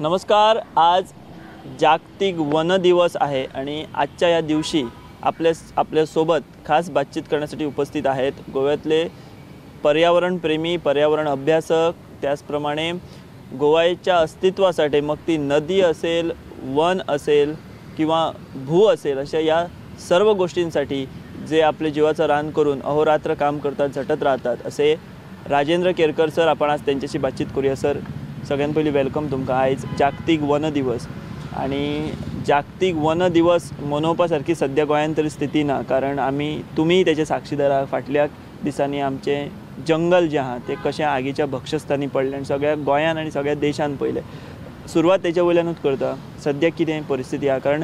नमस्कार. आज जागतिक वन दिवस आहे आणि आजच्या या दिवशी आपल्यासोबत खास बातचीत करण्यासाठी उपस्थित आहेत गोव्यातले पर्यावरणप्रेमी, पर्यावरण अभ्यासक, त्याचप्रमाणे गोव्याच्या अस्तित्वासाठी मग ती नदी असेल, वन असेल किंवा भू असेल, अशा या सर्व गोष्टींसाठी जे आपले जीवाचं रान करून अहोरात्र काम करतात, झटत राहतात, असे राजेंद्र केरकर सर. आपण आज त्यांच्याशी बातचीत करूया. सर, सगळ्यात पहिले वेलकम तुमका. आज जागतिक वन दिवस आणि जागतिक वन दिवस मनोवपासारखी सध्या गोंयांत तरी स्थिती ना, कारण तुम्ही त्याचे साक्षीदार आहात. फाटल्या दिसांनी आमचे जंगल जे आहा ते कशें आगीच्या भक्षस्थानी पडले आणि सगळ्या गोंयान आणि सगळ्या देशान पळयलें. सुरवात त्याच्या वयल्यानूच करता. सद्या कितें परिस्थिती आहा, कारण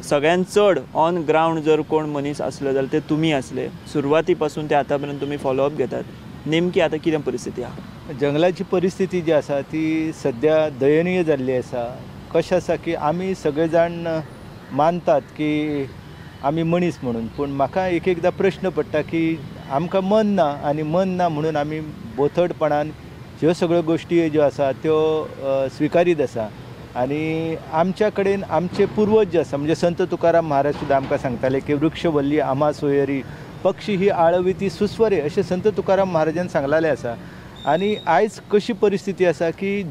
सगळ्यांत चड ऑन ग्राउंड जर कोण मनीस आसलो जाल्यार ते तुमी आसले. सुरवाती पासून ते आतां पर्यंत तुमी फॉलोअप घेतात. नेमकी आतां कितें परिस्थिती आहा? जंगलाची परिस्थिती जी आसा ती सध्या दयनीय जाल्ली आसा. कशें आसा की आमी सगळे जाण मानतात की आमी मनीस म्हणून, पूण म्हाका एक एकदां प्रश्न पडटा की आमकां मन ना, आनी मन ना म्हणून आमी बोथडपणान ह्यो सगळ्यो गोश्टी ज्यो आसा त्यो स्विकारीत आसा. आनी आमच्या कडेन आमचे पुर्वज जे आसा, म्हणजे संत तुकाराम महाराज सुद्दां आमकां सांगताले की वृक्ष वल्ली आम्हा सोयरी, पक्षी ही आळवी ती सुस्वरे, अशें संत तुकाराम महाराजान सांगलेलें आसा. आनी आयज कशी परिस्थिती आसा की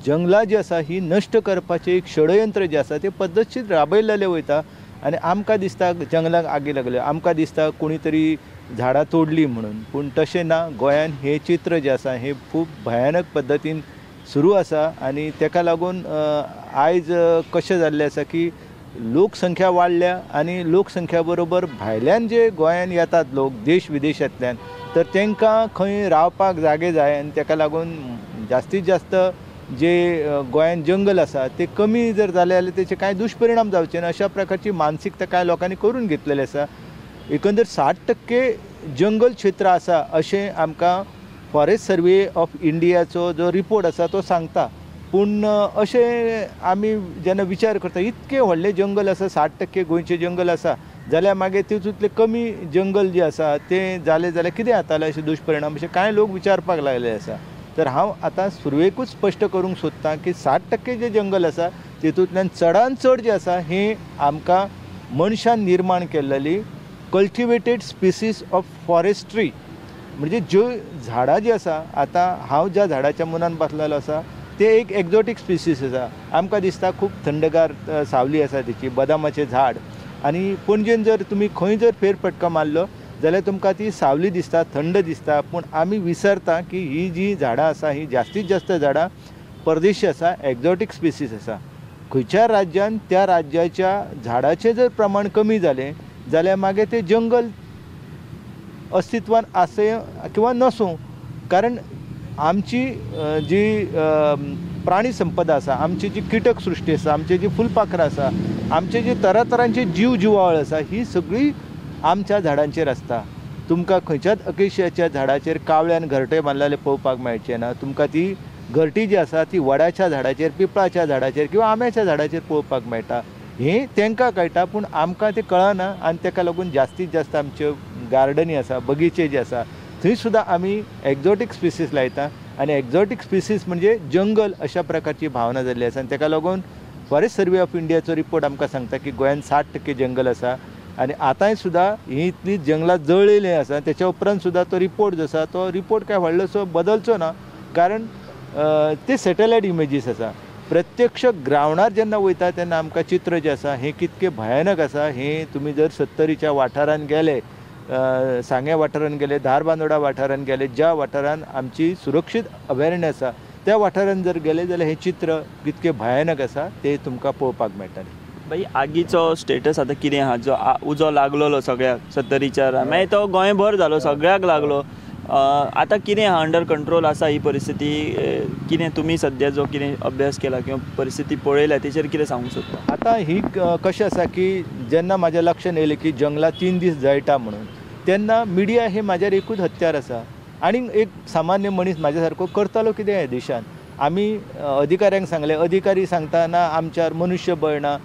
जंगलां जी आसा ही नश्ट करपाचें एक षडयंत्र जें आसा तें पद्दतशीर राबयल्लें वयता. आनी आमकां दिसता जंगलाक आगी लागल्यो, आमकां दिसता कोणी तरी झाडां तोडलीं म्हणून, पूण तशें ना. गोंयान हें चित्र जें आसा हें खूब भयानक पद्दतीन सुरू आसा. आनी तेका लागून आयज कशें जाल्लें आसा की लोकसंख्या वाडल्या आनी लोकसंख्या बरोबर भायल्यान जे गोंयान येतात लोक देश विदेशांतल्यान, तर तांकां खंय रावपाक जागे जाय. आनी तेका लागून जास्तीत जास्त जे गोंयान जंगल आसा ते कमी जर जाले जाल्यार तेचे कांय दुश्परिणाम जावचे ना, अशा प्रकारची मानसिकता कांय लोकांनी करून घेतलेली आसा. एकंदर 60% जंगल क्षेत्र आसा अशें आमकां फॉरेस्ट सर्वे ऑफ इंडियाचो जो रिपोर्ट आसा तो सांगता. पूण अशें आमी जेन्ना विचार करता इतके व्हडले जंगल आसा, 60% गोंयचें जंगल आसा, जाल्यार मागीर तितूंतले कमी जंगल जे आसा तें जालें जाल्यार कितें जातालें अशें दुश्परिणाम अशें कांय लोक विचारपाक लागले आसा. तर हांव आतां सुरवेकूच स्पश्ट करूंक सोदतां की 60% जे जंगल आसा तितूंतल्यान चडांत चड जें आसा हें आमकां मनशान निर्माण केल्लेली कल्टिवेटेड स्पिसीस ऑफ फॉरेस्ट्री, म्हणजे ज्यो झाडां जीं आसा, आतां हांव ज्या झाडाच्या मुनान बसलेलो आसा ते एक एक्झॉटीक स्पिसीस आसा. आमकां दिसता खूब थंडगार सावली आसा तेची, बदामाचें झाड. आनी पणजेन जर तुमी खंय जर फेरफटको मारलो जाल्यार तुमकां ती सावली दिसता, थंड दिसता. पूण आमी विसरता की ही जी झाडां आसा ही जास्तीत जास्त झाडां परदेशी आसा, एक्झॉटीक स्पिसीस आसा. खंयच्या राज्यान त्या राज्याच्या झाडाचें जर प्रमाण कमी जालें जाल्यार मागीर तें जंगल अस्तित्वान आसे किंवा नसूं. कारण आमची जी प्राणी संपदा आसा, आमची जी किटक सृश्टी आसा, आमचे जी फुलपाखरां आसा, आमचे जे तरातरांचे जीव जिवाळ आसा, ही सगळी आमच्या झाडांचेर आसता. तुमकां खंयच्याच अकेशियाच्या झाडाचेर कावळ्यान घरटे बांदलेले पळोवपाक मेळचे ना. तुमकां ती घरटी जी आसा ती वडाच्या झाडाचेर, पिपळाच्या झाडाचेर किंवा आंब्याच्या झाडाचेर पळोवपाक मेळटा. हें तांकां कळटा, पूण आमकां तें कळना. आनी ताका लागून जास्तीत जास्त आमच्यो गार्डनी आसा, बगीचे जे आसा, थंय सुद्दां आमी एक्झॉटीक स्पिसीस लायता. आनी एक्झॉटीक स्पिसीस म्हणजे जंगल अशा प्रकारची भावना जाल्ली आसा. आनी ताका लागून फॉरेस्ट सर्वे ऑफ इंडियाचो रिपोर्ट आमकां सांगता की गोंयान 60% जंगल आसा. आनी आतांय सुद्दां ही इतली जंगलां जळयलीं आसा. तेच्या उपरांत सुद्दां तो रिपोर्ट जो आसा तो रिपोर्ट कांय व्हडलोसो बदलचो ना, कारण ते सॅटेलायट इमेजीस आसा. प्रत्यक्ष ग्रावंडार जेन्ना वयता तेन्ना आमकां चित्र जें आसा हें कितकें भयानक आसा हें तुमी जर 70च्या वाठारान गेले, सांग्या वाठारान गेले, धारबांदोडा वाठारान गेले, ज्या वाठारान आमची सुरक्षीत अभयारण्य आसा त्या वाठारान जर गेले जाल्यार हें चित्र कितकें भयानक आसा तें तुमकां पळोवपाक मेळटलें. भाई, आगीचो स्टेटस आतां कितें आहा? जो उजो लागलोलो सगळ्याक 70च्या, मागीर तो गोंयभर जालो, सगळ्याक लागलो. आतां कितें आहा? अंडर कंट्रोल आसा ही परिस्थिती? कितें तुमी सद्या जो कितें अभ्यास केला किंवा परिस्थिती पळयल्या तेचेर कितें सांगूंक सोदता? आतां ही कशें आसा की जेन्ना म्हाज्या लक्षान येयलें की जंगलां 3 दीस जळटा म्हणून, तेन्ना मिडिया हे म्हाज्यार एकूच हत्यार आसा. आनी एक सामान्य मनीस म्हाज्या सारको करतालो कितें ह्या देशान? आमी अधिकाऱ्यांक सांगलें, अधिकारी सांगता ना आमच्यार मनुष्यबळ ना.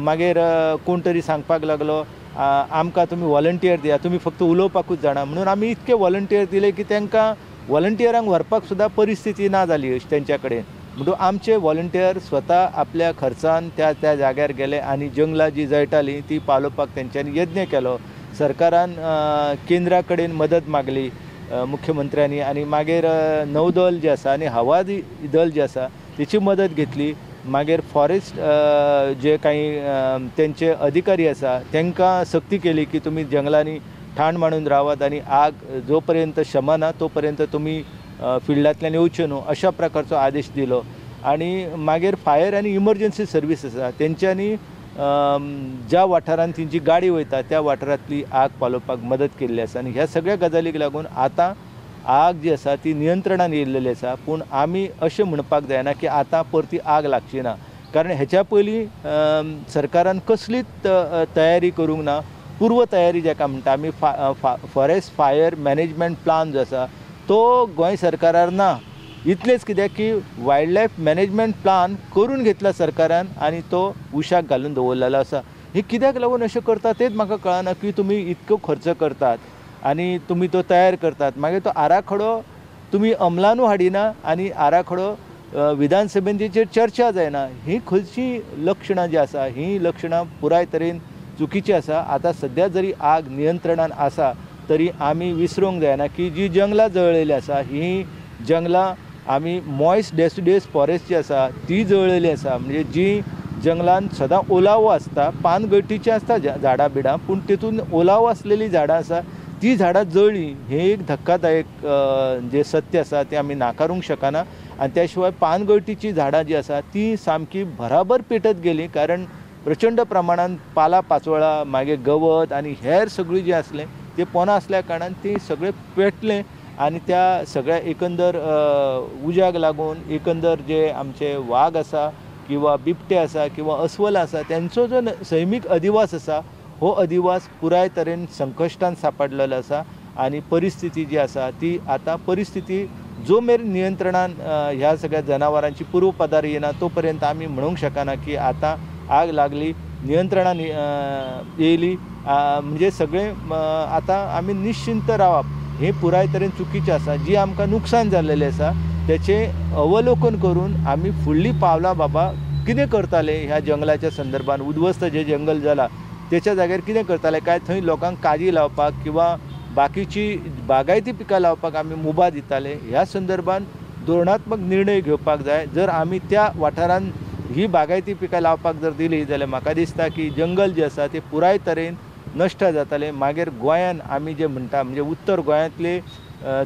मागीर कोण तरी सांगपाक लागलो आमकां तुमी वॉलंटियर दिया, तुमी फक्त उलोवपाकूच जाणा म्हणून आमी इतके वॉलंटियर दिले की तांकां वॉलंटियरांक व्हरपाक सुद्दां परिस्थिती ना जाली तेंच्या कडेन. म्हणटून आमचे व्हॉलंटियर स्वता आपल्या खर्चान त्या जाग्यार गेले आणि जंगलां जी जळटालीं ती पालोवपाक तेंच्यांनी यत्न केलो. सरकारान केंद्रा कडेन मदत मागली मुख्यमंत्र्यांनी आणि मागीर नौदल जे आसा आनी हवाई दल जे आसा तेची मदत घेतली. मागीर फॉरेस्ट जे काही तेंचे अधिकारी आसा तांकां सक्ती केली की तुमी जंगलांनी ठाण मांडून रावात आणि आग जो पर्यंत शमना तो पर्यंत तुमी फिल्डांतल्यान येवचे न्हू अशा प्रकारचो आदेश दिलो. आणि मागीर फायर आनी इमर्जन्सी सर्वीस आसा तेंच्यांनी ज्या वाठारांत तेंची गाडी वयता त्या वाठारांतली आग पालोवपाक मदत केल्ली आसा. आनी ह्या सगळ्या गजालीक लागून आतां आग जी आसा ती नियंत्रणान येयल्लेली आसा. पूण आमी अशें म्हणपाक जायना की आतां परती आग लागची ना, कारण हेच्या पयलीं सरकारान कसलीच तयारी करूंक ना. पूर्व तयारी जाका म्हणटा आमी फॉरेस्ट फायर मॅनेजमेंट प्लान जो आसा तो गोंय सरकारार ना. इतलेंच कित्याक की वायल्ड लायफ मॅनेजमेंट प्लान करून घेतला सरकारान आनी तो उशाक घालून दवरलेलो आसा. हे कित्याक लागून अशें करता तेच म्हाका कळना की तुमी इतको खर्च करतात आनी तुमी तो तयार करतात, मागीर तो आराखडो तुमी अमलानू हाडिना आनी आराखडो विधानसभेन तेचेर चर्चा जायना. ही खंयची लक्षणां जी आसा ही लक्षणां पुराय तरेन चुकीची आसा. आतां सद्या जरी आग नियंत्रणान आसा तरी आमी विसरूंक जायना की जी जंगलां जळलेली आसा ही जंगलां आमी मॉयस्ट डेसिड्यूस फॉरेस्ट जी आसा ती जळलेली आसा. म्हणजे जी जंगलान सदां ओलावो आसता, पानगळटीची आसता झाडां बिडां, पूण तेतून ओलावो आसलेली झाडां आसा ती झाडां जळ्ळीं. हे एक धक्कादायक जे सत्य आसा तें आमी नाकारूंक शकना. आनी त्या शिवाय पानगळटीची झाडां जी आसा ती सामकी भराबर पेटत गेली, कारण प्रचंड प्रमाणान पाला पाचोळा मागीर गवत आनी हेर सगळीं जी आसलें तें पोना आसल्या कारणान तें सगळें पेटलें. आनी त्या सगळ्या एकंदर उज्याक लागून एकंदर जे आमचे वाग आसा किंवा बिबटे आसा किंवा अस्वल आसा त्यांचो जो सैमीक अधिवास आसा हो अधिवास पुराय तरेन संकश्टान सापडलेलो आसा. आनी परिस्थिती जी आसा ती आतां परिस्थिती जो मेरेन नियंत्रणान ह्या सगळ्या जनावरांची पूर्व पदार येना तो पर्यंत आमी म्हणूंक शकना की आतां आग लागली नियंत्रणान येयली. म्हणजे सगळें आतां आमी निश्चिंत रावप हे पुराय तरेन चुकीचें आसा. जी आमकां नुकसाण जाल्लेलें आसा तेचें अवलोकन करून आमी फुडलीं पावलां बाबा कितें करताले ह्या जंगलाच्या संदर्भान, उद्ध्वस्त जे जंगल जाला तेच्या जाग्यार कितें करताले, काय थंय लोकांक काजी लावपाक किंवा बाकीची बागायती पिकां लावपाक आमी मुभा दिताले. ह्या संदर्भान धोरणात्मक निर्णय घेवपाक जाय. जर आमी त्या वाठारान ही बागायती पिकां लावपाक जर दिली जाल्यार म्हाका दिसता की जंगल जे आसा ते पुराय तरेन नश्ट जाताले. मागीर गोंयान आमी जे म्हणटा म्हणजे उत्तर गोंयांतले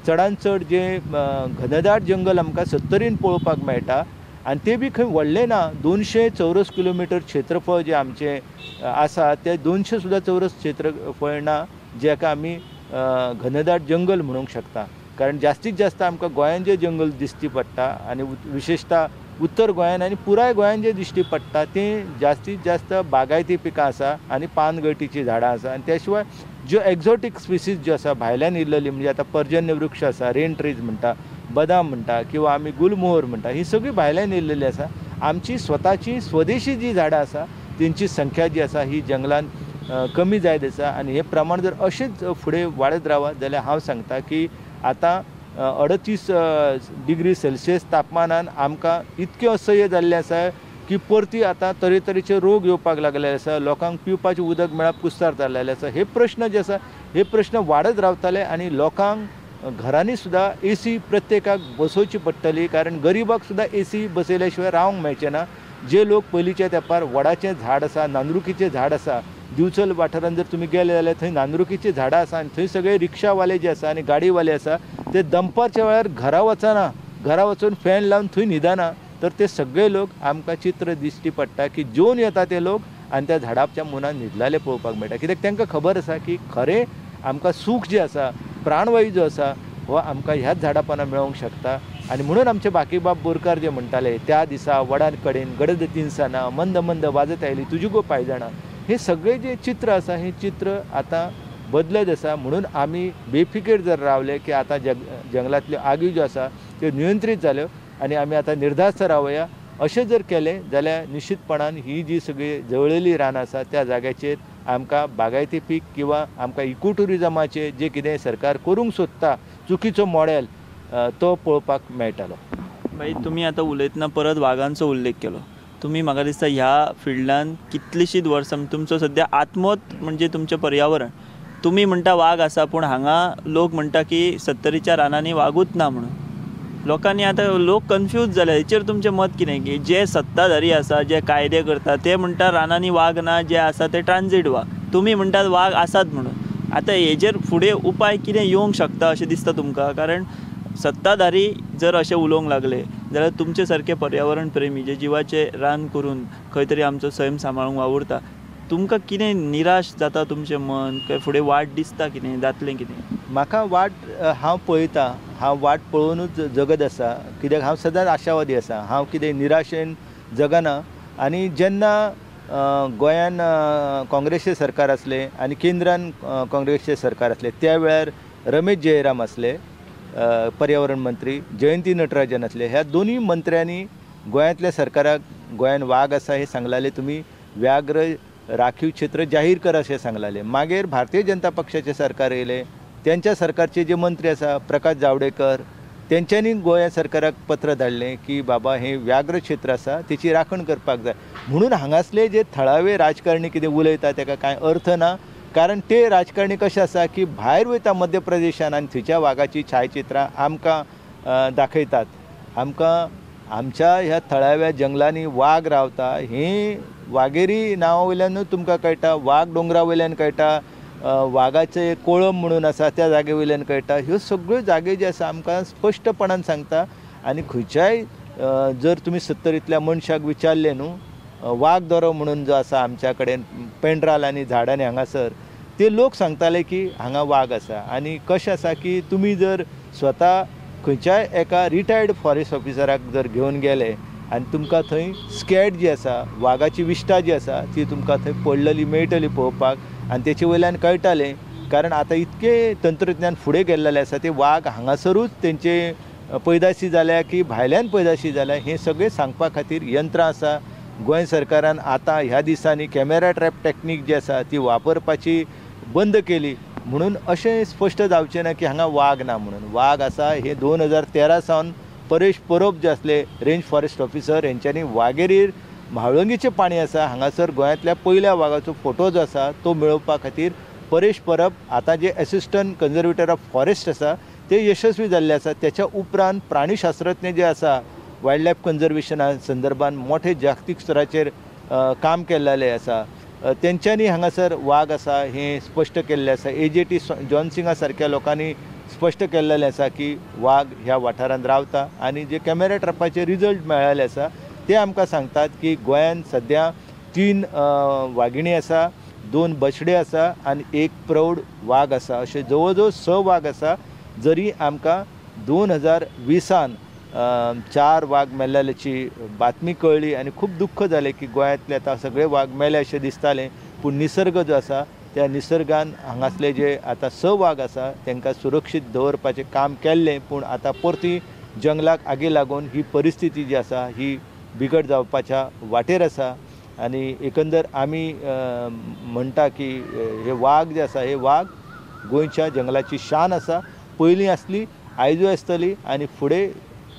चडांत चड जे घनदाट जंगल आमकां 70 पळोवपाक मेळटा आनी ते बी खंय व्हडले ना. 200 चौरस किलोमिटर क्षेत्रफळ जे आमचे आसा ते 200 सुद्दां चौरस क्षेत्रफळ ना जेका आमी घनदाट जंगल म्हणूंक शकता. कारण जास्तीत जास्त आमकां गोंयान जे जंगल दिश्टी पडटा आनी विशेशता उत्तर गोंयान आनी पुराय गोंयान जे दिश्टी पडटा तें जास्तीत जास्त बागायती पिकां आसा आनी पानगळटीची झाडां आसा. आनी त्या शिवाय ज्यो एक्झॉटीक स्पिसीज ज्यो आसा भायल्यान येयल्लेली म्हणजे आतां पर्जन्य वृक्ष आसा, रेन ट्रीज म्हणटा, बदाम म्हणटा किंवा आमी गुलमोहर म्हणटा, ही सगळी भायल्यान येयल्लेली आसा. आमची स्वताची स्वदेशी जी झाडां आसा तेंची संख्या जी आसा ही जंगलान कमी जायत आसा. आनी हे प्रमाण जर अशेंच फुडें वाडत रावत जाल्यार हांव सांगता की आतां 38 डिग्री सेल्सियस तापमानान आमकां इतके असह्य जाल्लें आसा की परती आतां तरेतरेचे रोग येवपाक लागलेले आसा. लोकांक पिवपाचें उदक मेळप कुस्तार जाल्लेले आसा. हे प्रश्न जे आसा हे प्रश्न वाडत रावतले आनी लोकांक घरांनी सुद्दां AC प्रत्येकाक बसोवची पडटली, कारण गरिबाक सुद्दां AC बसयल्या शिवाय रावंक मेळचें ना. जे लोक पयलींच्या तेंपार वडाचें झाड आसा, नांदरुकीचें झाड आसा, दिवचल वाठारांत जर तुमी गेले जाल्यार थंय नांदरुकीचीं झाडां आसा आनी थंय सगळे रिक्षावाले जे आसा आनी गाडीवाले आसा ते दनपारच्या वेळार घरा वचना, घरा वचून फॅन लावन थंय न्हिदना. तर ते सगळे लोक आमकां चित्र दिश्टी पडटा की जेवन येता ते लोक आनी त्या झाडाच्या मुनार न्हिदलेले पळोवपाक मेळटा. कित्याक तांकां खबर आसा की खरें आमकां सूख जें आसा, प्राणवायू जो आसा हो आमकां ह्याच झाडां पोंदा मेळोंक शकता. आनी म्हणून आमचे बाकीबाब बोरकार जे म्हणटाले त्या दिसा वडार कडेन गडद तिनसाना मंद मंद वाजत आयली तुजी गो पायजाणां, हे सगळे जे चित्र आसा हे चित्र आतां बदलत आसा. म्हणून आमी बेफिकेर जर रावले की आतां जंगलांतल्यो आगी ज्यो आसा त्यो नियंत्रीत जाल्यो आनी आमी आतां निर्धास्त रावया अशें जर केलें जाल्यार निश्चितपणान ही जी सगळी जळयली रानां आसा त्या जाग्याचेर आमकां बागायती पीक किंवा आमकां इको टुरिजमाचें जें कितें सरकार करूंक सोदता चुकीचो मॉडेल तो पळोवपाक मेळटलो. भाई तुम्ही आता उलयतना परत वाघांचो उल्लेख केलो. तुम्ही म्हाका दिसता ह्या फिल्डान कितलीशींच वर्सां तुमचो सद्या आत्मोत म्हणजे तुमचें पर्यावरण. तुम्ही म्हणटा वाघ आसा पूण हांगा लोक म्हणटा की 70च्या रानांनी वागूच ना म्हणून. लोकांनी आता लोक कन्फ्यूज जाले. हेचेर तुमचें मत कितें की जे सत्ताधारी आसा जे कायदे करता ते म्हणटा रानांनी वाघ ना, जे आसा ते ट्रान्झिट वाघ. तुम्ही म्हणटात वाघ आसात म्हणून. आता हेजेर फुडें उपाय कितें येवंक शकता अशें दिसता तुमकां? कारण सत्ताधारी जर अशें उलोवंक लागले जाल्यार तुमचे सारके पर्यावरण प्रेमी जे जिवाचे रान करून खंय तरी आमचो सैम सांबाळूंक वावुरता, तुमकां कितें निराश जाता तुमचें मन? काय फुडें वाट दिसता कितें जातलें कितें? म्हाका वाट हांव पळयतां, हांव वाट पळोवनूच जगत आसा. कित्याक हांव सदांच आशावादी आसा. हांव कितें निराशेन जगना. आनी जेन्ना गोंयान काँग्रेसचें सरकार आसलें आनी केंद्रान काँग्रेसचें सरकार आसलें त्या वेळार रमेश जयराम आसले पर्यावरण मंत्री, जयंती नटराजन आसले. ह्या दोनूय मंत्र्यांनी गोंयांतल्या सरकाराक गोंयान वाघ आसा हें सांगलाले, तुमी व्याघ्र राखीव क्षेत्र जाहीर कर अशें सांगलाले. मागीर भारतीय जनता पक्षाचें सरकार येयलें. त्यांच्या सरकारचे जे मंत्री आसा प्रकाश जावडेकर, तेंच्यांनी गोंया सरकाराक पत्र धाडलें की बाबा हें व्याघ्र क्षेत्र आसा तेची राखण करपाक जाय म्हणून. हांगासले जे थळावे राजकारणी कितें उलयता ताका कांय अर्थ ना. कारण ते राजकारणी कशें आसा की भायर वयता मध्य प्रदेशान आनी थंयच्या वाघाची छायाचित्रां आमकां दाखयतात. आमकां आमच्या ह्या थळाव्या जंगलांनी वाघ रावता हें वाघेरी नांवा वयल्यानूच तुमकां कळटा. वाघ दोंगरा वयल्यान कळटा. वाघाचे कोळम म्हणून आसा त्या जागे वयल्यान कळटा. ह्यो सगळ्यो जागे जे आसा आमकां स्पश्टपणान सांगता. आनी खंयच्याय जर तुमी 70तल्या मनशाक विचारलें न्हू वाघ दोरो म्हणून जो आसा आमच्या कडेन पेंड्राल आनी झाडांनी हांगासर, ते लोक सांगताले की हांगा वाघ आसा. आनी कशें आसा की तुमी जर स्वता खंयच्याय एका रिटायर्ड फॉरेस्ट ऑफिसराक जर घेवन गेले आनी तुमकां थंय स्कॅड जी आसा वाघाची विश्टा जी आसा ती तुमकां थंय पडलेली मेळटली पळोवपाक. आनी तेचे वयल्यान कळटालें. कारण आतां इतके तंत्रज्ञान फुडें गेल्लेलें आसा ते वाघ हांगासरूच तेंचे पैदाशी जाल्या की भायल्यान पैदाशी जाल्या हें सगळें सांगपा खातीर यंत्रां आसा. गोंय सरकारान आतां ह्या दिसांनी कॅमेरा ट्रॅप टॅक्नीक जी आसा ती वापरपाची बंद केली म्हणून अशें स्पश्ट जावचें ना की हांगा वाघ ना म्हणून. वाघ आसा हे 2013 सावन परेश परब जे आसले रेंज फॉरेस्ट ऑफिसर हेंच्यांनी वाघेरीर म्हाळुंगेचें पाणी आसा हांगासर गोंयांतल्या पयल्या वाघाचो फोटो जो आसा तो मेळोवपा खातीर परेश परब आतां जे एसिस्टंट कन्जर्वेटर ऑफ फॉरेस्ट आसा ते यशस्वी जाल्ले आसा. त्याच्या उपरांत प्राणीशास्त्रज्ञ जे आसा वायल्ड लायफ कन्जर्वेशना संदर्भान मोठे जागतीक स्तराचेर काम केल्लेलें आसा. तेंच्यांनी हांगासर वाघ आसा हें स्पश्ट केल्लें आसा. AJT जॉनसिंगा सारक्या लोकांनी स्पश्ट केल्लेलें आसा की वाघ ह्या वाठारांत रावता. आनी जे कॅमेरा ट्रॅपाचे रिजल्ट मेळ्ळेले आसा ते आमकां सांगतात की गोंयान सद्या 3 वाघिणी आसा, 2 बछडे आसा आनी 1 प्रौढ वाघ आसा. अशे जवळ जवळ 6 वाघ आसा. जरी आमकां 2020 4 वाघ मेल्ल्याची बातमी कळ्ळी आनी खूब दुख्ख जालें की गोंयांतले आतां सगळे वाघ मेले अशें दिसतालें. पूण निसर्ग जो आसा त्या निसर्गान हांगासले जे आतां 6 वाघ आसा तांकां सुरक्षीत दवरपाचें काम केल्लें. पूण आतां परती जंगलाक आगी लागून ही परिस्थिती जी आसा ही बिगड जावपाच्या वाटेर आसा. आनी एकंदर आमी म्हणटा की हे वाघ जे आसा हे वाघ गोंयच्या जंगलाची शान आसा. पयलीं आसली, आयजूय आसतली आनी फुडें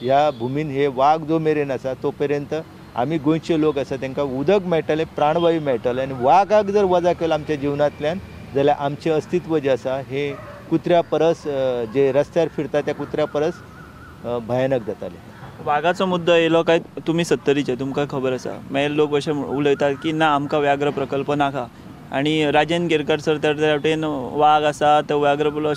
ह्या भुमीन हे वाघ जो मेरेन आसा तो पर्यंत आमी गोंयचे लोक आसा तांकां उदक मेळटलें, प्राणवायू मेळटलें. आनी वाघाक जर वजा केलो आमच्या जिवनांतल्यान जाल्यार आमचें अस्तित्व जें आसा हें कुत्र्या परस जे रस्त्यार फिरता त्या कुत्र्या परस भयानक जातालें. वाघाचो मुद्दो येयलो काय तुमी 70चे तुमकां खबर आसा. मागीर लोक अशें उलयतात की ना आमकां व्याघ्र प्रकल्प नाका. आनी राजेंद्र केरकर सर त्या वाटेन वाघ आसा तो व्याघ्र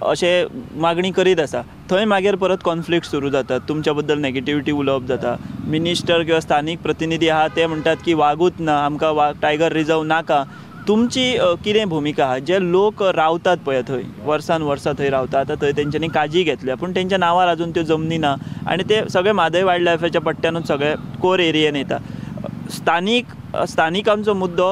अशें मागणी करीत आसा. थंय मागीर परत कॉन्फ्लिक्ट सुरू जातात. तुमच्या बद्दल नॅगेटिविटी उलोवप जाता. मिनिस्टर किंवा स्थानीक प्रतिनिधी आहा ते म्हणटात की वागूच ना, आमकां टायगर रिजर्व नाका. तुमची कितें भुमिका आहा? जे लोक रावतात पळय थंय वर्सान वर्सां थंय रावतात, आतां थंय तेंच्यांनी काजी घेतल्या पूण तेंच्या नांवार अजून त्यो जमनी ना आनी ते सगळे म्हादय वायल्ड लायफाच्या पट्ट्यानूच सगळे कोर एरियेन येता. स्थानिकांचो मुद्दो,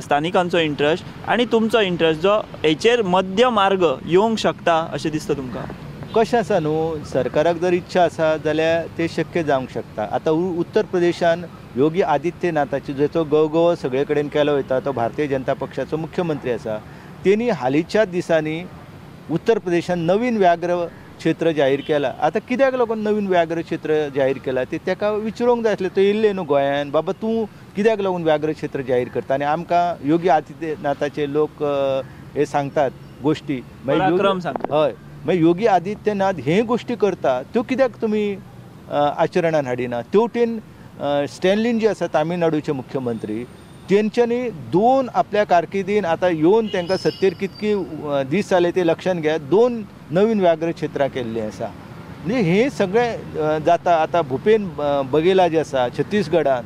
स्थानिकांचो इंट्रस्ट आनी तुमचो इंट्रस्ट जो हेचेर मध्य मार्ग येवंक शकता अशें दिसता तुमकां? कशें आसा न्हू, सरकाराक जर इच्छा आसा जाल्यार ते शक्य जावंक शकता. आतां उत्तर प्रदेशान योगी आदित्यनाथाची जेचो गवगवो सगळे कडेन केलो वयता तो भारतीय जनता पक्षाचो मुख्यमंत्री आसा. तेणी हालींच्याच दिसांनी उत्तर प्रदेशान नवीन व्याघ्र क्षेत्र जाहीर केला. आतां कित्याक लागून नवीन व्याघ्र क्षेत्र जाहीर केला ते ताका विचारूंक जाय आसलें. तो येयल्ले न्हू गोंयान, बाबा तूं कित्याक लागून व्याघ्र क्षेत्र जाहीर करता. आनी आमकां योगी आदित्यनाथाचे लोक हे सांगतात गोश्टी. पराक्रम सांगतात. हय, मागीर योगी आदित्यनाथ हे गोश्टी करता त्यो कित्याक तुमी आचरणान हाडिना. तेवटेन स्टॅलिन जे आसा तामिळनाडूचे मुख्यमंत्री, तेंच्यांनी 2 आपल्या कारकिर्दीन आतां येवन तांकां 70 कितकी दीस जाले ते लक्षांत घेयात, 2 नवीन व्याघ्र क्षेत्रां केल्लीं आसा. म्हणजे हे सगळें जाता. आतां भुपेन बघेला जे आसा छत्तीसगडान,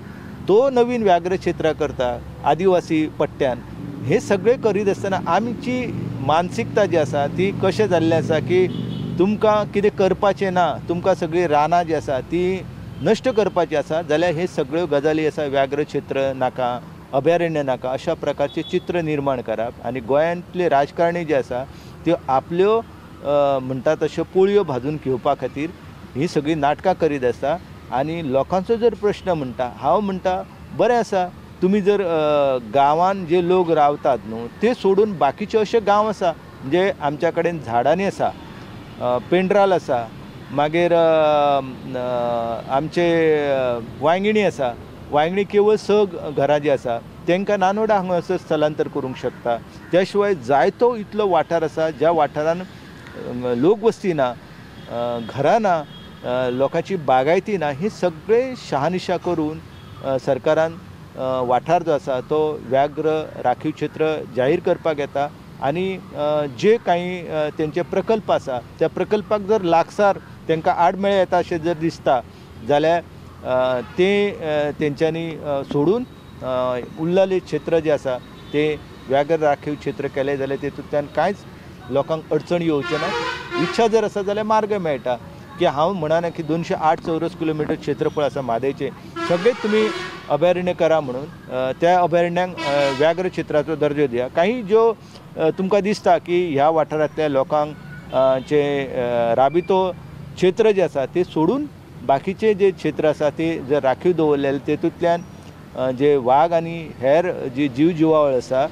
तो नवीन व्याघ्र क्षेत्रां करता आदिवासी पट्ट्यान. हे सगळें करीत आसतना आमची मानसिकता जी आसा ती कशें जाल्लें आसा की तुमकां कितें करपाचें ना, तुमकां सगळीं रानां जी आसा ती नश्ट करपाची आसा जाल्यार हे सगळ्यो गजाली आसा. व्याघ्र क्षेत्र नाका, अभयारण्य नाका, अशा प्रकारचे चित्र निर्माण करप. आनी गोंयांतले राजकारणी जे आसा त्यो आपल्यो म्हणटा तश्यो पोळयो भाजून घेवपा खातीर ही सगळीं नाटकां करीत आसा. आनी लोकांचो जर प्रश्न म्हणटा, हांव म्हणटा बरें आसा, तुमी जर गांवांत जे लोक रावतात न्हू ते सोडून बाकीचे अशे गांव आसा जे आमच्या कडेन झाडांनी आसा, पेंड्राल आसा, मागीर आमचे वांयगिणी आसा. वांयगिणी केवळ 6 घरां जी आसा तांकां नानोडा हांगा स्थलांतर करूंक शकता. त्या शिवाय जायतो इतलो वाठार आसा ज्या वाठारान लोकवस्ती ना, घरां ना, लोकांची बागायती ना. हे सगळे शहानिशा करून सरकारान वाठार जो आसा तो व्याघ्र राखीव क्षेत्र जाहीर करपाक येता. आनी जे काही तेंचे प्रकल्प आसा त्या प्रकल्पाक जर लागसार तांकां आडमेळे येता अशें जर दिसता जाल्यार ते तेंच्यांनी सोडून उरलेले क्षेत्र जे आसा ते व्याघ्र राखीव क्षेत्र केले जाल्यार तेतूंतल्यान कांयच लोकांक अडचण येवचे ना. इच्छा जर आसा जाल्यार मार्ग मेळटा. की हांव म्हणना की 208 चौरस किलोमिटर क्षेत्रफळ आसा म्हादेचें, सगळेंच तुमी अभयारण्य करा म्हणून. त्या अभयारण्यांक व्याघ्र क्षेत्राचो दर्जो दिया. काही ज्यो तुमकां दिसता की ह्या वाठारांतल्या लोकांक चे राबितो क्षेत्र जे आसा ते सोडून बाकीचे जे क्षेत्र आसा ते जर राखीव दवरलेले तेतूंतल्यान जे वाघ आनी हेर जी जीव जिवावळ आसा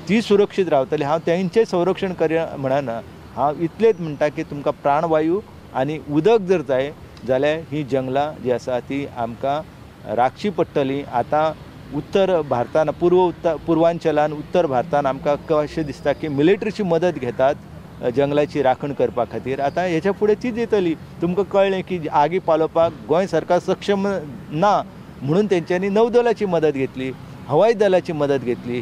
ती सुरक्षीत रावतली. हांव तेंचें संरक्षण करया म्हणना. हांव इतलेंच म्हणटा की तुमकां प्राणवायू आनी उदक जर जाय जाल्यार ही जंगलां जी आसा ती आमकां राखची पडटलीं. आतां उत्तर भारतान पूर्वांचलान उत्तर भारतान आमकां कशें दिसता की मिलिटरीची मदत घेतात जंगलाची राखण करपा खातीर. आतां हेच्या फुडें तीच येतली. तुमकां कळ्ळें की आगी पालोवपाक गोंय सरकार सक्षम ना म्हणून तेंच्यांनी नौदलाची मदत घेतली, हवाई दलाची मदत घेतली.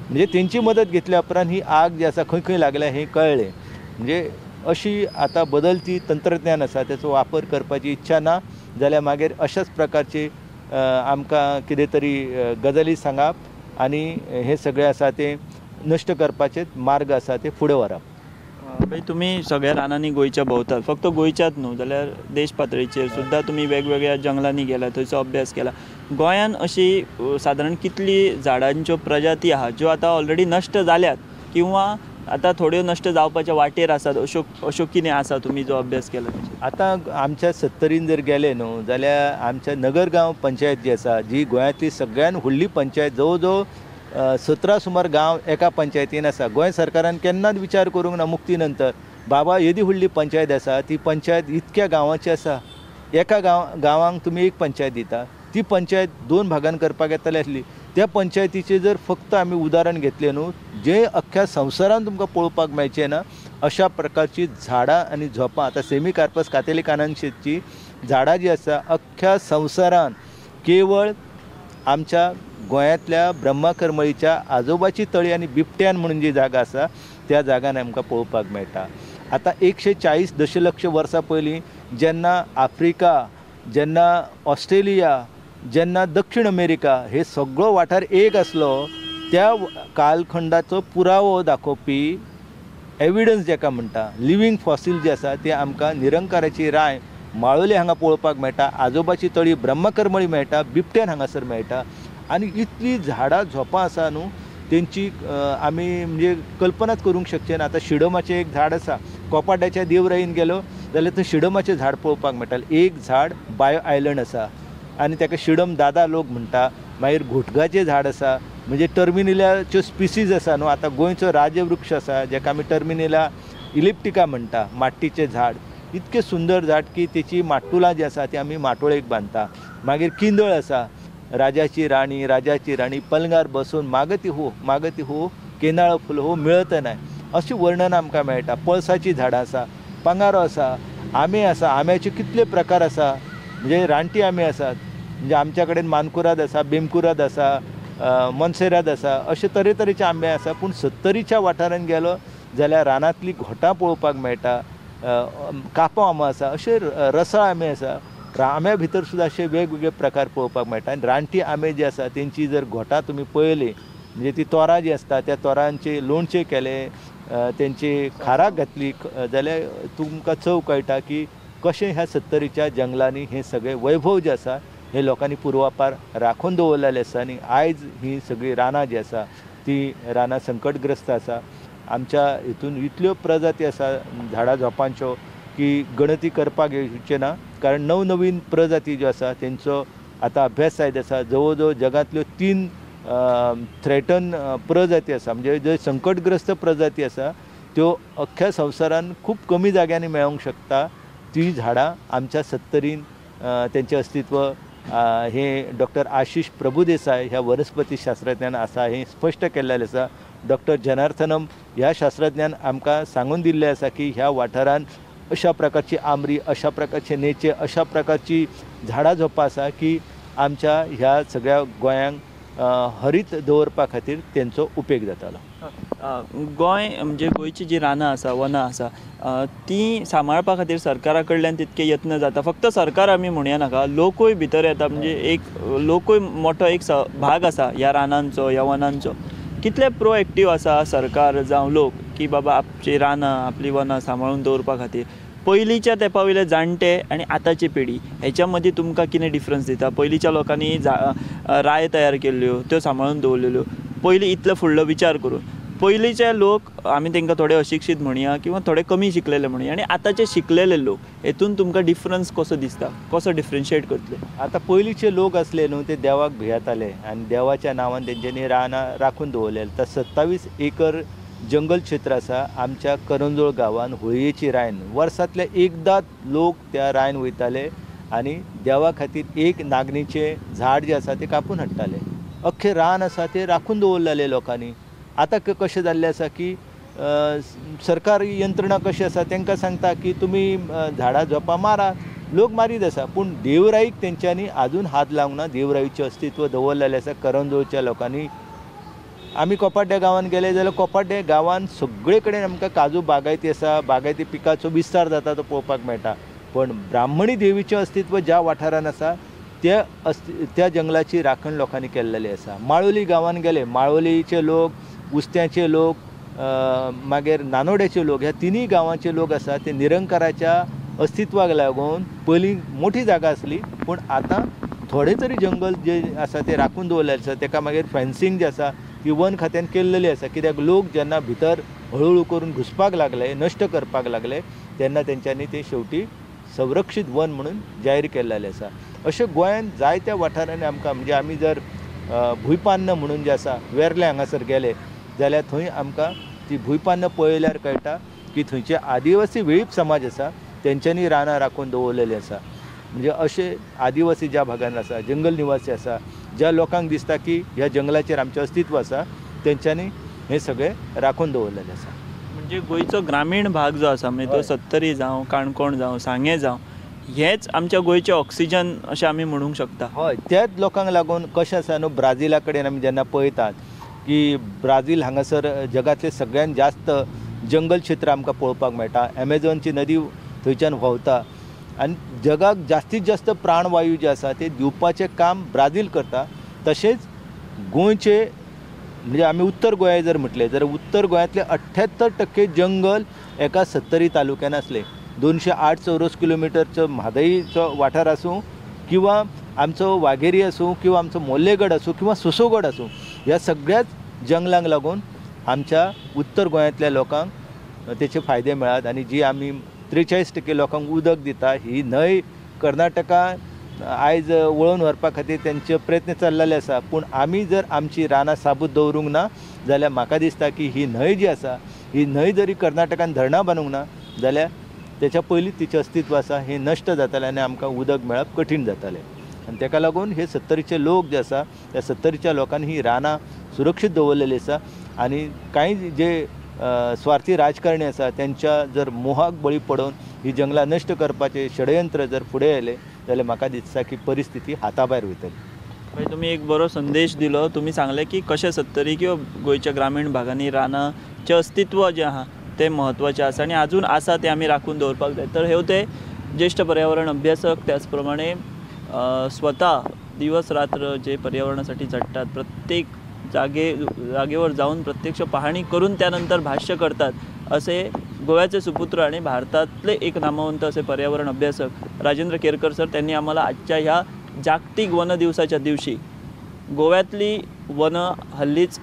म्हणजे तेंची मदत घेतल्या उपरांत ही आग जी आसा खंय खंय लागल्या हें कळ्ळें. म्हणजे अशी आतां बदलती तंत्रज्ञान आसा तेचो वापर करपाची इच्छा ना जाल्यार मागीर अशाच प्रकारची आमकां कितें तरी गजाली सांगप आनी हे सगळें आसा ते नश्ट करपाचे मार्ग आसा ते फुडें व्हरप. भाई तुम्ही सगळ्या रानांनी गोंयच्या भोंवतात, फक्त गोंयच्याच न्हू जाल्यार देश पातळीचेर सुद्दां तुम्ही वेगवेगळ्या जंगलांनी गेला, थंयचो अभ्यास केला. गोंयान अशी सादारण कितली झाडांच्यो प्रजाती आहा ज्यो आतां ऑलरेडी नश्ट जाल्यात किंवा आतां थोड्यो नश्ट जावपाच्या वाटेर आसात, अश्यो कितें आसा तुमी जो अभ्यास केला? आतां आमच्या 70 जर गेले न्हू जाल्यार आमच्या नगरगांव पंचायत जी आसा जी गोंयांतली सगळ्यान व्हडली पंचायत, जवळ जवळ 17 सुमार गांव एका पंचायतीन आसा. गोंय सरकारान केन्नाच विचार करूंक ना मुक्ती नंतर बाबा येदी व्हडली पंचायत आसा ती पंचायत इतक्या गांवांची आसा. एका गांवांक तुमी एक पंचायत दिता, ती पंचायत 2 भागान करपाक येतली आसली. त्या पंचायतीचे जर फक्त आमी उदाहरण घेतलें न्हू जे अख्ख्या संवसारान तुमकां पळोवपाक मेळचें ना अशा प्रकारची झाडां आनी झोपां. आतां सेमिकार्पस कातेलिकानांची झाडां जी आसा अख्ख्या संवसारान केवळ आमच्या गोंयांतल्या ब्रह्मकरमळीच्या आजोबाची तळी आनी बिबट्यान म्हणून जी जागा आसा त्या जागान आमकां पळोवपाक मेळटा. आतां 140 दशलक्ष वर्सां पयलीं जेन्ना आफ्रिका, जेन्ना ऑस्ट्रेलिया, जेन्ना दक्षिण अमेरिका हे सगळो वाठार एक आसलो त्या कालखंडाचो पुरावो दाखोवपी एविडन्स जेका म्हणटा, लिव्हींग फॉसील जे आसा ते आमकां निरंकाराची राय माळोले हांगा पळोवपाक मेळटा, आजोबाची तळी ब्रह्मकरमळी मेळटा, बिबट्यान हांगासर मेळटा. आनी इतली झाडां झोपां आसा न्हू तेंची आमी म्हणजे कल्पनाच करूंक शकचे ना. आतां शिडमाचें एक झाड आसा, कोपाड्याच्या देवराईन गेलो जाल्यार थंय शिडमाचें झाड पळोवपाक मेळटालें. एक झाड बायो आयलंड आसा आनी ताका शिडम दादा लोक म्हणटा. मागीर घोटगाचें झाड आसा, म्हणजे टर्मिनेलाच्यो स्पिसीज आसा न्हू. आतां गोंयचो राज्यवृक्ष आसा जेका आमी टर्मिनेला इलिप्टिका म्हणटा, माट्टीचें झाड. इतके सुंदर झाड की तेची माटुलां जी आसा ती आमी माटोळेक बांदता. मागीर किंदळ आसा, राजाची राणी पलंगार बसून मागती हो केनाळो फुल हो मिळत नाही अशी वर्णन आमकां मेळटा. पळसाची झाडां आसा, पांगारो आसा, आंबे आसा, आंब्याचे कितले प्रकार आसा, म्हणजे रानटी आंबे आसात, म्हणजे आमच्या कडेन मानकुराद आसा, बेमकुराद आसा, मोन्सेराद आसा, अशे तरेतरेचे आंबे आसा. पूण सत्तरीच्या वाठारांत गेलो जाल्यार रानांतली घोटां पळोवपाक मेळटा, कापो आंबो आसा, अशे रसाळ आंबे आसा. आंब्या भितर सुद्दां अशे वेगवेगळे प्रकार पळोवपाक मेळटा. आनी रानटी आंबे जे आसा तेंची जर घोटां तुमी पळयली म्हणजे ती तोरां जी आसता त्या तोरांचे लोणचें केलें, तेंची खाराक घातली जाल्यार तुमकां चव कळटा की कशें ह्या सत्तरीच्या जंगलांनी हे सगळे वैभव जे आसा हे लोकांनी पुर्वापार राखून दवरलेले आसा. आनी आयज ही सगळी रानां जी आसा ती रानां संकटग्रस्त आसा. आमच्या हितून इतल्यो प्रजाती आसा झाडां झोपांच्यो की गणती करपाक येवचे ना, कारण नवनवीन प्रजाती ज्यो आसा तेंचो आतां अभ्यास जायत आसा. जवळ जवळ जगांतल्यो 3 थ्रेटन प्रजाती आसा, म्हणजे जे संकटग्रस्त प्रजाती आसा त्यो अख्ख्या संवसारान खूब कमी जाग्यांनी मेळोंक शकता. ती झाडां आमच्या सत्तरीन तेंचें अस्तित्व हे डॉक्टर आशिष प्रभुदेसाय ह्या वनस्पती शास्त्रज्ञान आसा हे स्पश्ट केल्लेलें आसा. डॉक्टर जनार्थनम ह्या शास्त्रज्ञान आमकां सांगून दिल्लें आसा की ह्या वाठारांत अशा प्रकारची आंबरी, अशा प्रकारचे नेचे, अशा प्रकारची झाडां झोपां आसा की आमच्या ह्या सगळ्या गोंयांक हरीत दवरपा खातीर तेंचो उपेग जातालो. गोंय म्हणजे गोंयची जी रानां आसा, वनां आसा ती सांबाळपा खातीर सरकारा कडल्यान तितके यत्न जाता. फक्त सरकार आमी म्हणया नाका, लोकूय भितर येता, म्हणजे एक लोकूय मोठो एक भाग आसा ह्या रानांचो, ह्या वनांचो. कितले प्रोएक्टीव आसा सरकार जावं लोक की बाबा आपली रानां, आपली वनां सांबाळून दवरपा खातीर. पयलींच्या तेंपा वयले जाणटे आनी आतांची पिढी हेच्या मदीं तुमकां कितें डिफरन्स दिता? पयलींच्या लोकांनी राय तयार केल्ल्यो, त्यो सांबाळून दवरलेल्यो, पयलीं इतलो फुडलो विचार करून. पयलींचे लोक आमी तांकां थोडे अशिक्षीत म्हणया किंवा थोडे कमी शिकलेले म्हणया, आनी आतांचे शिकलेले लोक, हेतून तुमकां डिफरन्स कसो दिसता? कसो डिफरन्शिएट करतले? आतां पयलींचे लोक आसले न्हू ते देवाक भियेताले आनी देवाच्या नांवान तेंच्यांनी रानां राखून दवरलेले. तर 27 एकर जंगल क्षेत्र आसा आमच्या करंजोळ गांवांत. होळयेची रायन वर्सांतले एकदांच लोक त्या रायन वयताले आनी देवा खातीर एक नागणीचें झाड जें आसा तें कापून हाडटाले. अख्खें रान आसा तें राखून दवरलेलें लोकांनी. आतां कशें जाल्लें आसा की सरकारी यंत्रणा कशी आसा तांकां सांगता की तुमी झाडां झोपां मारा, लोक मारीत आसा. पूण देवराईक तेंच्यांनी आजून हात लावंक ना. देवराईचें अस्तित्व दवरलेलें आसा करंजोळच्या लोकांनी. आमी कोपाड्ड्या गांवांत गेले जाल्यार कोपाड्ड्या गांवांत सगळे कडेन आमकां काजू बागायती आसा, बागायती पिकाचो विस्तार जाता तो पळोवपाक मेळटा. पण ब्राह्मणी देवीचें अस्तित्व ज्या वाठारांत आसा त्या जंगलाची राखण लोकांनी केल्लेली आसा. माळोली गांवांत गेले, माळोलीचे लोक, उस्त्याचे लोक, मागीर नानोड्याचे लोक, ह्या तिनूय गांवांचे लोक आसा ते निरंकाराच्या अस्तित्वाक लागून पयलीं मोठी जागा आसली पूण आतां थोडे तरी जंगल जे आसा ते राखून दवरलेले आसा. ताका मागीर फेन्सिंग जी आसा ती वन खात्यान केल्लेली आसा. कित्याक लोक जेन्ना भितर हळू करून घुसपाक लागले, नश्ट करपाक लागले, तेन्ना तेंच्यांनी ते शेवटी संरक्षीत वन म्हणून जाहीर केल्लेलें आसा. अशें गोंयांत जायत्या वाठारांनी आमकां, म्हणजे आमी जर भुंयपान्न म्हणून जे आसा वेर्ले हांगासर गेले जाल्यार थंय आमकां ती भुंयपान्न पळयल्यार कळटा की थंयचे आदिवासी वेळीप समाज आसा तेंच्यांनी रानां राखून दवरलेलीं आसा. म्हणजे अशे आदिवासी ज्या भागांत आसा, जंगल निवासी आसा, ज्या लोकांक दिसता की ह्या जंगलाचेर आमचें अस्तित्व आसा, तेंच्यांनी हें सगळें राखून दवरलेलें आसा. म्हणजे गोंयचो ग्रामीण भाग जो आसा, म्हणजे तो सत्तरी जावं, काणकोण जावं, सांगे जावं, हेच आमच्या गोंयचें ऑक्सिजन अशें आमी म्हणूंक शकता. हय, त्याच लोकांक लागून कशें आसा न्हू, ब्राझीला कडेन आमी जेन्ना पळयतात की ब्राझील हांगासर जगांतलें सगळ्यात जास्त जंगल क्षेत्र आमकां पळोवपाक मेळटा. एमेझॉनची नदी थंयच्यान व्हांवता आनी जगाक जास्तीत जास्त प्राणवायू जे आसा ते दिवपाचें काम ब्राझील करता. तशेंच गोंयचे, म्हणजे आमी उत्तर गोंय जर म्हटलें जाल्यार उत्तर गोंयांतले 78% जंगल एका सत्तरी तालुक्यान आसले. 208 चौरस किलोमिटरचो म्हादईचो वाठार आसूं किंवा आमचो वाघेरी आसूं किंवा आमचो मोल्लेगड आसूं किंवा सोसोगड आसूं, ह्या सगळ्याच जंगलांक लागून आमच्या उत्तर गोंयांतल्या लोकांक तेचे फायदे मेळ्ळात. आनी जी आमी 43% लोकांक उदक दिता, ही न्हंय कर्नाटका आयज वळोवन व्हरपा खातीर तेंचे प्रयत्न चल्लेले आसा. पूण आमी जर आमची रानां साबूत दवरूंक ना जाल्यार म्हाका दिसता की ही न्हंय जी आसा, ही न्हंय जरी कर्नाटकान धरणां बांदूंक ना जाल्यार त्याच्या पयलींच तिचें अस्तित्व आसा हें नश्ट जातालें आनी आमकां उदक मेळप कठीण जातालें आनी ताका लागून हे 70चे लोक जे आसा त्या 70च्या लोकांनी ही रानां सुरक्षीत दवरलेली आसा आनी कांय जे स्वार्थी राजकारणी आसा त्यांच्या जर मोहाक बळी पडून ही जंगलां नश्ट करपाचे षडयंत्र जर फुडें आयले जाल्यार म्हाका दिसता की परिस्थिती हाता भायर वयतली. भाई तुम्ही एक बरो संदेश दिलो. तुम्ही सांगले की कशें 70 किंवा गोंयच्या ग्रामीण भागांनी रानाचें अस्तित्व जें आहा तें म्हत्वाचें आसा आनी आजून आसा तें आमी राखून दवरपाक जाय. तर हे होते ज्येष्ठ पर्यावरण अभ्यासक, त्याचप्रमाणे स्वतः दिवस रात्र जे पर्यावरणासाठी झटतात, प्रत्येक जागेवर जाऊन प्रत्यक्ष पाहणी करून त्यानंतर भाष्य करतात असे गोव्याचे सुपुत्र आणि भारतातले एक नामवंत असे पर्यावरण अभ्यासक राजेंद्र केरकर सर. त्यांनी आम्हाला आजच्या ह्या जागतिक वन दिवसाच्या दिवशी गोव्यातली वन हल्लीच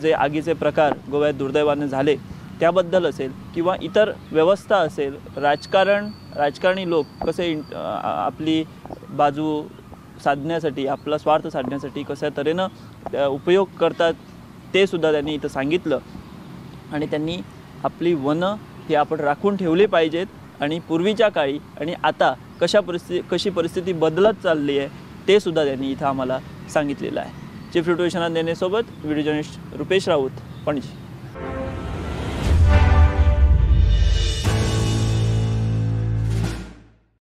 जे आगीचे प्रकार गोव्यात दुर्दैवाने झाले त्याबद्दल असेल किंवा इतर व्यवस्था असेल, राजकारणी लोक कसे आपली बाजू साधण्यासाठी, आपला स्वार्थ साधण्यासाठी कशा तऱ्हेनं उपयोग करतात ते सुद्धा त्यांनी इथं सांगितलं. आणि त्यांनी आपली वनं ही आपण राखून ठेवली पाहिजेत आणि पूर्वीच्या काळी आणि आता कशी परिस्थिती बदलत चालली आहे ते सुद्धा त्यांनी इथं आम्हाला सांगितलेलं आहे. चीफ रिपोर्टर विश्वनाथ नेनेसोबत व्हिडिओ जर्नलिस्ट रुपेश राऊत, पणजी.